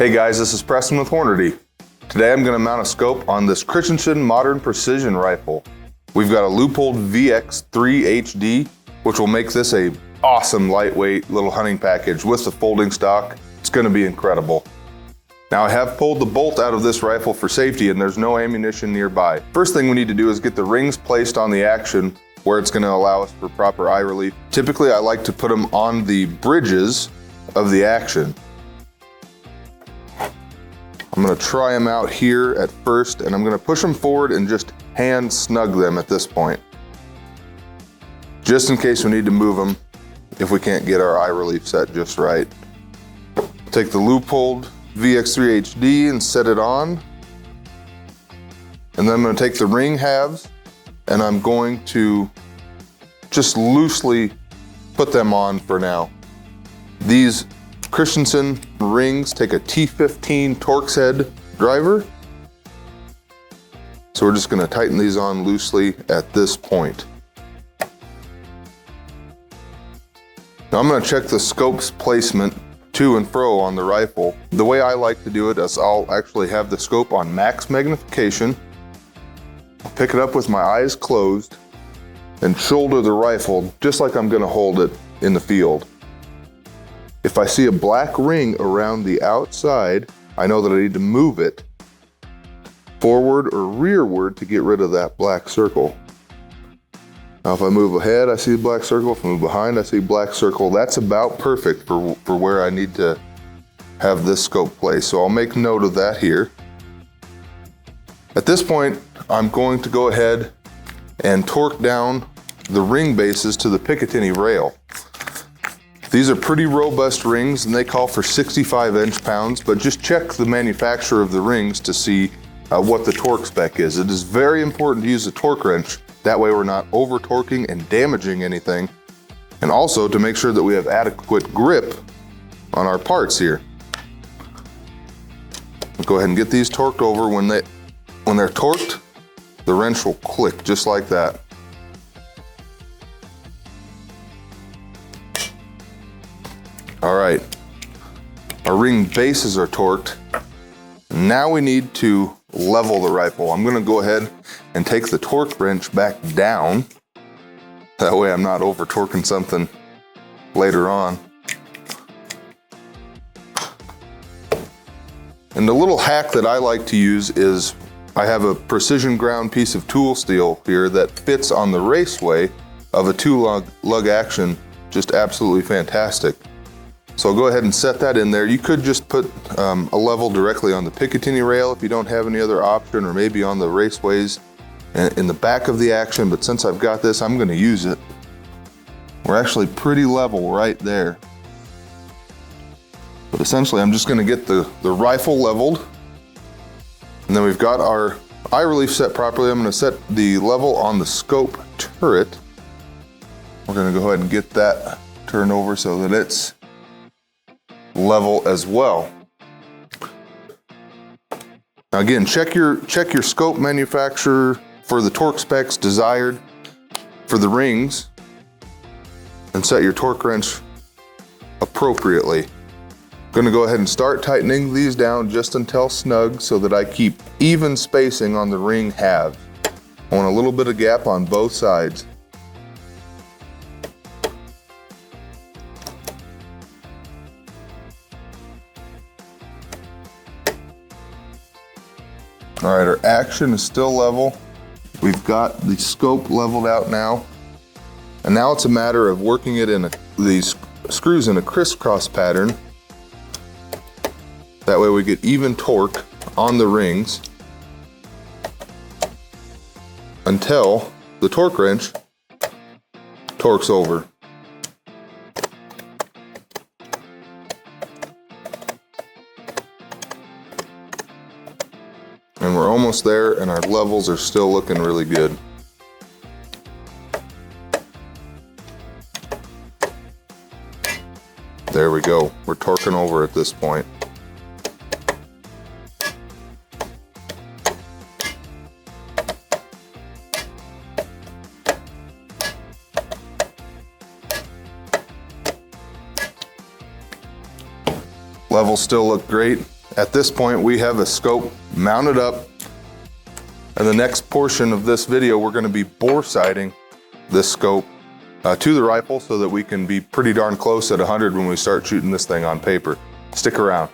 Hey guys, this is Preston with Hornady. Today I'm going to mount a scope on this Christensen Modern Precision Rifle. We've got a Leupold VX3 HD, which will make this a awesome lightweight little hunting package with the folding stock. It's going to be incredible. Now I have pulled the bolt out of this rifle for safety and there's no ammunition nearby. First thing we need to do is get the rings placed on the action where it's going to allow us for proper eye relief. Typically I like to put them on the bridges of the action. I'm going to try them out here at first and I'm going to push them forward and just hand snug them at this point. Just in case we need to move them if we can't get our eye relief set just right. Take the Leupold VX3 HD and set it on. And then I'm going to take the ring halves and I'm going to just loosely put them on for now. These Christensen rings take a T15 Torx head driver. So we're just going to tighten these on loosely at this point. Now I'm going to check the scope's placement to and fro on the rifle. The way I like to do it is I'll actually have the scope on max magnification, I'll pick it up with my eyes closed, and shoulder the rifle just like I'm going to hold it in the field. If I see a black ring around the outside, I know that I need to move it forward or rearward to get rid of that black circle. Now if I move ahead, I see a black circle. If I move behind, I see a black circle. That's about perfect for where I need to have this scope placed. So I'll make note of that here. At this point, I'm going to go ahead and torque down the ring bases to the Picatinny rail. These are pretty robust rings and they call for 65 inch-pounds, but just check the manufacturer of the rings to see what the torque spec is. It is very important to use a torque wrench. That way we're not over torquing and damaging anything. And also to make sure that we have adequate grip on our parts here. Go ahead and get these torqued over. When they're torqued, the wrench will click just like that. All right, our ring bases are torqued. Now we need to level the rifle. I'm gonna go ahead and take the torque wrench back down. That way I'm not over torquing something later on. And the little hack that I like to use is I have a precision ground piece of tool steel here that fits on the raceway of a 2-lug action, just absolutely fantastic. So I'll go ahead and set that in there. You could just put a level directly on the Picatinny rail if you don't have any other option, or maybe on the raceways in the back of the action, but since I've got this, I'm gonna use it. We're actually pretty level right there. But essentially, I'm just gonna get the rifle leveled, and then we've got our eye relief set properly. I'm gonna set the level on the scope turret. We're gonna go ahead and get that turned over so that it's level as well. Now again, check your scope manufacturer for the torque specs desired for the rings and set your torque wrench appropriately. I'm going to go ahead and start tightening these down just until snug so that I keep even spacing on the ring halves. I want a little bit of gap on both sides. All right, our action is still level. We've got the scope leveled out now. And now it's a matter of working it in these screws in a crisscross pattern. That way we get even torque on the rings until the torque wrench torques over. And we're almost there and our levels are still looking really good. There we go. We're torquing over at this point. Levels still look great. At this point, we have a scope mounted up. And the next portion of this video, we're going to be bore sighting this scope to the rifle so that we can be pretty darn close at 100 when we start shooting this thing on paper. Stick around.